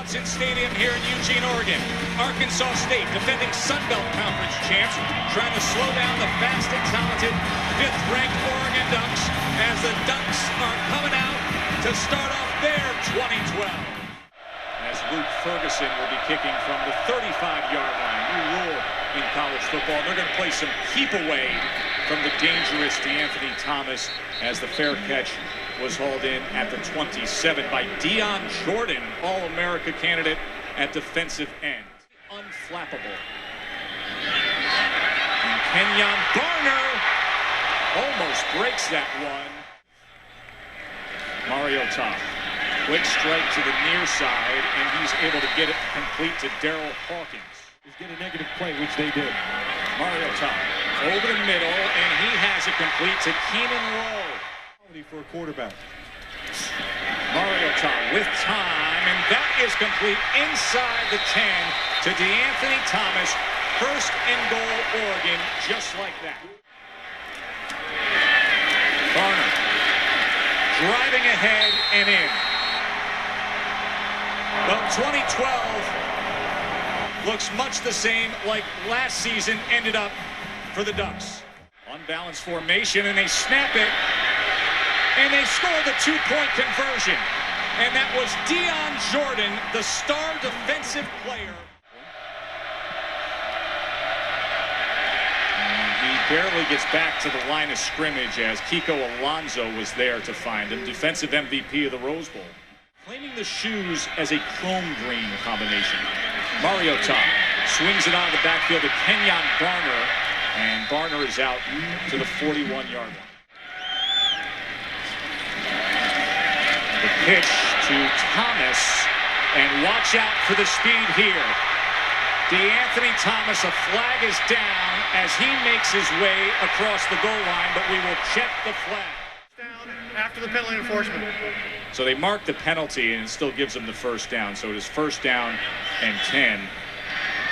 Autzen Stadium here in Eugene, Oregon. Arkansas State, defending Sun Belt Conference champs, trying to slow down the fast and talented 5th-ranked Oregon Ducks as the Ducks are coming out to start off their 2012. As Luke Ferguson will be kicking from the 35-yard line. New rule in college football. They're going to play some keep away from the dangerous DeAnthony Thomas as the fair catch was hauled in at the 27 by Dion Jordan, All-America candidate at defensive end. Unflappable. And Kenyon Barner almost breaks that one. Mario Top. Quick strike to the near side, and he's able to get it complete to Daryl Hawkins. Just get a negative play, which they did. Mario Top over the middle, and he has it complete to Keenan Lowe. For a quarterback. Mario Top with time, and that is complete inside the 10 to DeAnthony Thomas. First and goal, Oregon, just like that. Barner driving ahead and in. Well, 2012 looks much the same like last season ended up for the Ducks. Unbalanced formation, and they snap it. And they score the two-point conversion. And that was Dion Jordan, the star defensive player. And he barely gets back to the line of scrimmage as Kiko Alonso was there to find him. Defensive MVP of the Rose Bowl. Claiming the shoes as a chrome green combination. Mario Top swings it out of the backfield to Kenyon Barner. And Barner is out to the 41-yard line. The pitch to Thomas, and watch out for the speed here. DeAnthony Thomas, a flag is down as he makes his way across the goal line, but we will check the flag. Down after the penalty enforcement. So they mark the penalty, and it still gives them the first down. So it is first down and 10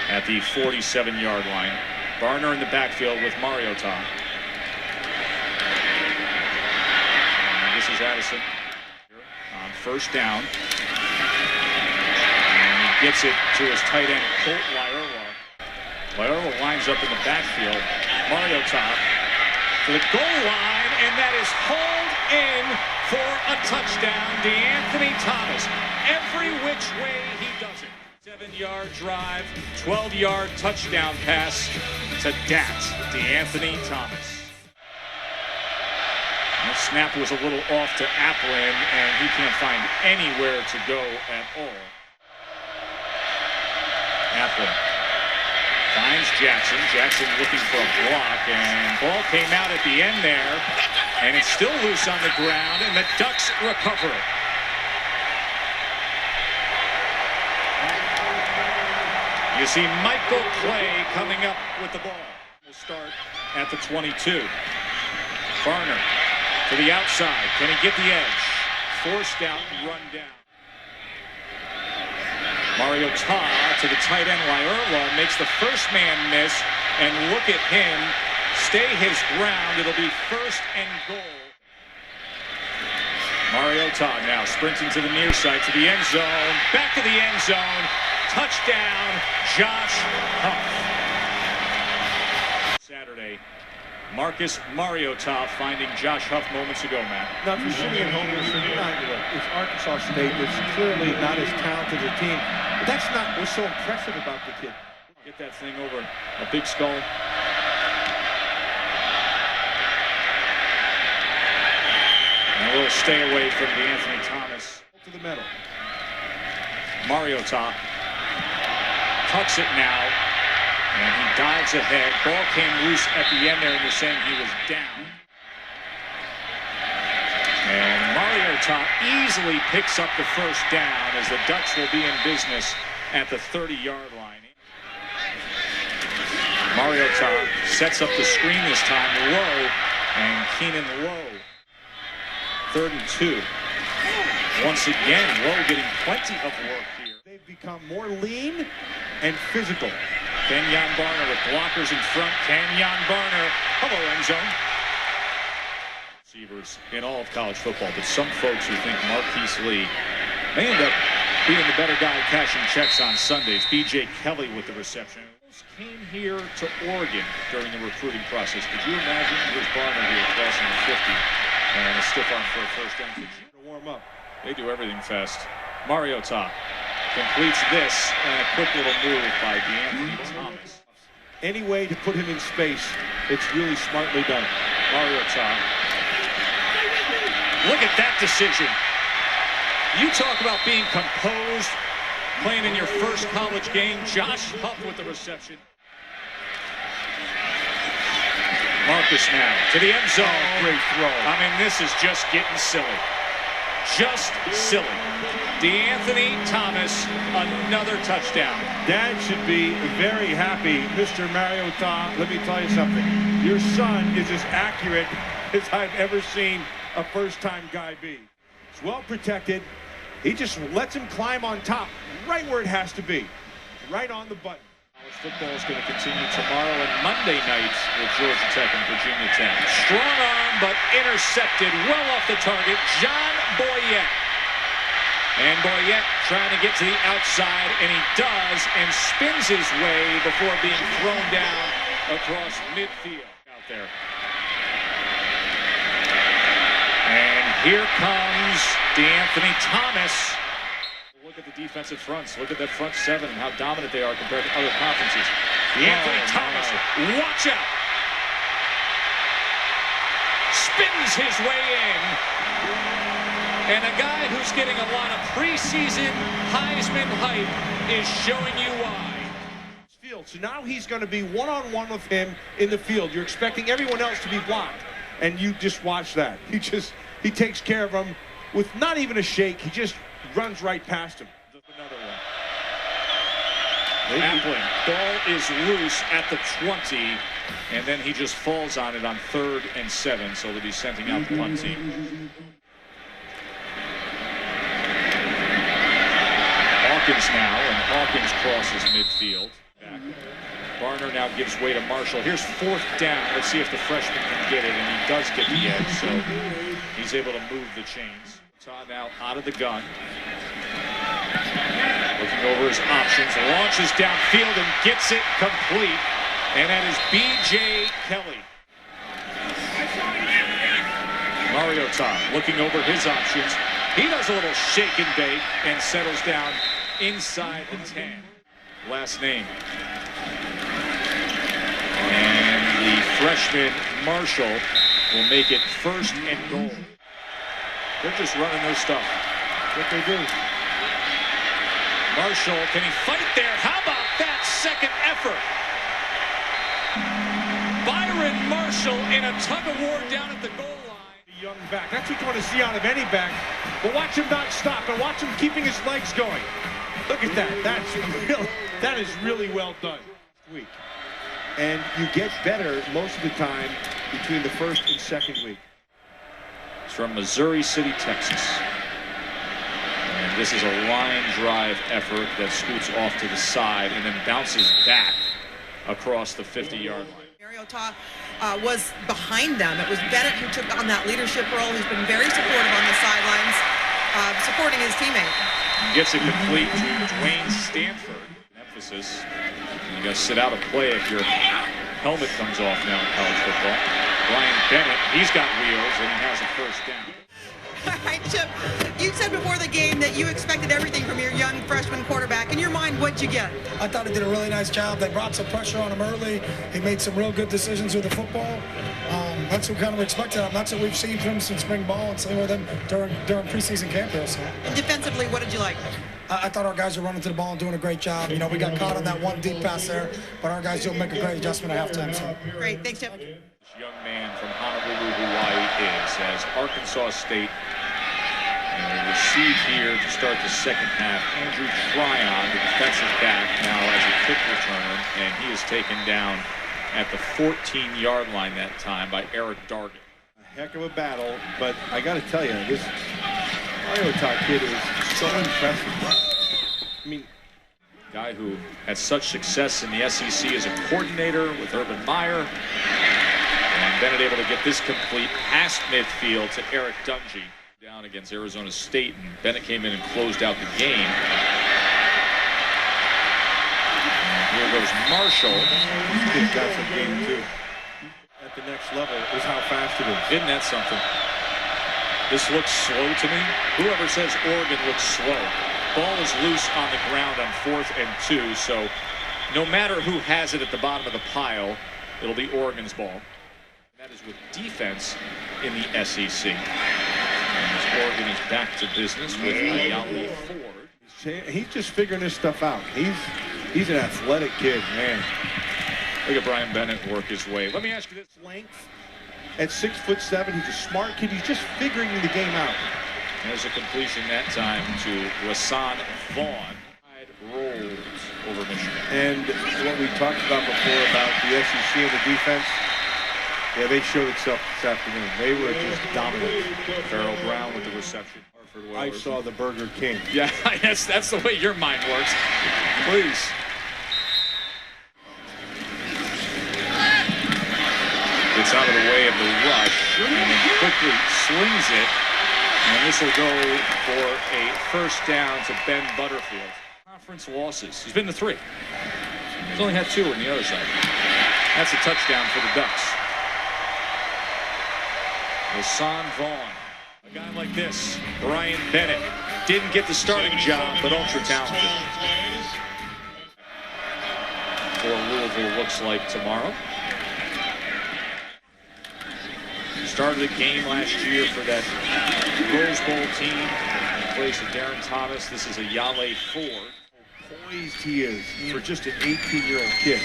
at the 47-yard line. Barner in the backfield with Mario Top. And this is Addison. On first down, and he gets it to his tight end, Colt Liola. Liola lines up in the backfield. Mario Top to the goal line, and that is hauled in for a touchdown. DeAnthony Thomas, every which way he does it. 7-yard drive, 12-yard touchdown pass to DeAnthony Thomas. The snap was a little off to Applin, and he can't find anywhere to go at all. Applin finds Jackson. Jackson looking for a block, and ball came out at the end there, and it's still loose on the ground, and the Ducks recover it. You see Michael Clay coming up with the ball. We'll start at the 22. Barner to the outside. Can he get the edge? Forced out and run down. Mario Top to the tight end. Liola makes the first man miss. And look at him stay his ground. It'll be first and goal. Mario Top now sprinting to the near side to the end zone. Back to the end zone. Touchdown, Josh Huff. Saturday. Marcus Mario Top finding Josh Huff moments ago, Matt. Now, for Simeon Holmes, it's Arkansas State. It's clearly not as talented a team. But that's not what's so impressive about the kid. Get that thing over a big skull. And we'll stay away from DeAnthony Thomas. To the middle. Mario Top tucks it now. And he dives ahead. Ball came loose at the end there, and they're saying he was down. And Mario Top easily picks up the first down as the Ducks will be in business at the 30-yard line. Mario Top sets up the screen this time. Low, and Keenan Lowe. 3rd and 2. Once again, Lowe getting plenty of work here. They've become more lean and physical. Kenyon Barner with blockers in front. Kenyon Barner. Hello, end zone. Receivers in all of college football, but some folks who think Marquise Lee may end up Being the better guy cashing checks on Sundays. B.J. Kelly with the reception. Came here to Oregon during the recruiting process. Could you imagine? Here's Barner here crossing the 50 and a stiff arm for a first down. To warm up. They do everything fast. Mariota completes this and a quick little move by DeAnthony Thomas. Any way to put him in space, it's really smartly done. Mariota. Look at that decision. You talk about being composed, playing in your first college game. Josh Huff with the reception. Marcus now to the end zone. Oh, great throw. I mean, this is just getting silly. Just silly. DeAnthony Thomas, another touchdown. Dad should be very happy. Mr. Mariota, let me tell you something. Your son is as accurate as I've ever seen a first-time guy be. He's well protected. He just lets him climb on top, right where it has to be, right on the button. College football is going to continue tomorrow and Monday nights with Georgia Tech and Virginia Tech. Strong arm, but intercepted well off the target. John Boyette. And Boyette trying to get to the outside, and he does, and spins his way before being thrown down across midfield out there. And here comes DeAnthony Thomas. Look at the defensive fronts. Look at that front seven and how dominant they are compared to other conferences. DeAnthony Thomas, watch out. Spins his way in. And a guy who's getting a lot of preseason Heisman hype is showing you why. So now he's going to be one-on-one with him in the field. You're expecting everyone else to be blocked. And you just watch that. He takes care of him with not even a shake. He just runs right past him. Another one. Appling. Ball is loose at the 20, and then he just falls on it on 3rd and 7, so they'll be sending out the punt team. Hawkins now, and Hawkins crosses midfield. Back. Barner now gives way to Marshall. Here's 4th down. Let's see if the freshman can get it, and he does get the edge, so he's able to move the chains. Todd now out of the gun. Looking over his options, launches downfield and gets it complete. And that is B.J. Kelly. Mariota looking over his options. He does a little shake and bake and settles down inside the 10. Last name. And the freshman Marshall will make it 1st and goal. They're just running their stuff. What they do. Marshall, can he fight there? How about that second effort? Byron Marshall in a tug-of-war down at the goal line. Young back. That's what you want to see out of any back. But watch him not stop and watch him keeping his legs going. Look at that. That is really well done. Week. And you get better most of the time between the 1st and 2nd week. It's from Missouri City, Texas. And this is a line drive effort that scoots off to the side and then bounces back across the 50-yard line. Mariota was behind them. It was Bennett who took on that leadership role. He's been very supportive on the sidelines, supporting his teammate. He gets it complete to Dwayne Stanford. Emphasis. You got to sit out a play if your helmet comes off now in college football. Brian Bennett, he's got wheels and he has a 1st down. All right, Chip, you said before the game that you expected everything from your young freshman quarterback. In your mind, what'd you get? I thought he did a really nice job. They brought some pressure on him early. He made some real good decisions with the football. That's what kind of expected him. That's what we've seen from him since spring ball and same with him during preseason camp here. So. Defensively, what did you like? I thought our guys were running to the ball and doing a great job. You know, we got caught on that one deep pass there, but our guys did make a great adjustment at halftime. So. Great, thanks, Chip. This young man from Honolulu, Hawaii is as Arkansas State receive here to start the 2nd half. Andrew Tryon, the defensive back, now as a kick returner, and he is taken down at the 14-yard line that time by Eric Dargan. A heck of a battle, but I got to tell you, this Mariota kid is so impressive. I mean, guy who had such success in the SEC as a coordinator with Urban Meyer, and Bennett able to get this complete past midfield to Eric Dungy. Down Down against Arizona State, and Bennett came in and closed out the game. And here goes Marshall. He's got some game too. At the next level is how fast it is. Isn't that something? This looks slow to me. Whoever says Oregon looks slow. Ball is loose on the ground on 4th and 2, so no matter who has it at the bottom of the pile, it'll be Oregon's ball. That is with defense in the SEC. And as Oregon is back to business with Ayala Ford. He's just figuring this stuff out. He's an athletic kid, man. Look at Brian Bennett work his way. Let me ask you this. Length at 6'7", he's a smart kid. He's just figuring the game out. There's a completion that time to Autzen Vaughn. Rolls over Michigan. And what we talked about before about the SEC and the defense, yeah, they showed itself this afternoon. They were just dominant. Farrell Brown with the reception. I saw the Burger King. Yeah, that's the way your mind works. Please. It's out of the way of the rush, and then quickly slings it. And this will go for a first down to Ben Butterfield. Conference losses. He's been to 3. He's only had 2 on the other side. That's a touchdown for the Ducks. Autzen Vaughn. A guy like this, Brian Bennett, didn't get the starting job, but ultra talented. For Louisville looks like tomorrow. Started the game last year for that Rose Bowl team in place of Darren Thomas. This is Ayala Ford. Poised he is for just an 18-year-old kid.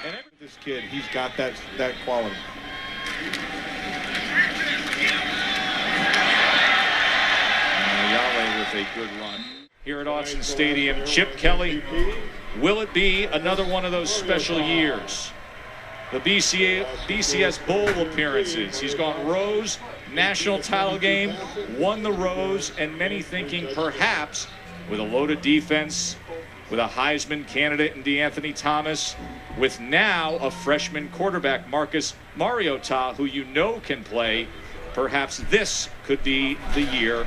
And this kid, he's got that quality. Ayala with a good run. Here at Autzen Stadium, Chip Kelly, will it be another one of those special years? The BCS Bowl appearances. He's gone Rose, national title game, won the Rose, and many thinking perhaps with a loaded defense, with a Heisman candidate in DeAnthony Thomas, with now a freshman quarterback, Marcus Mariota, who you know can play, perhaps this could be the year.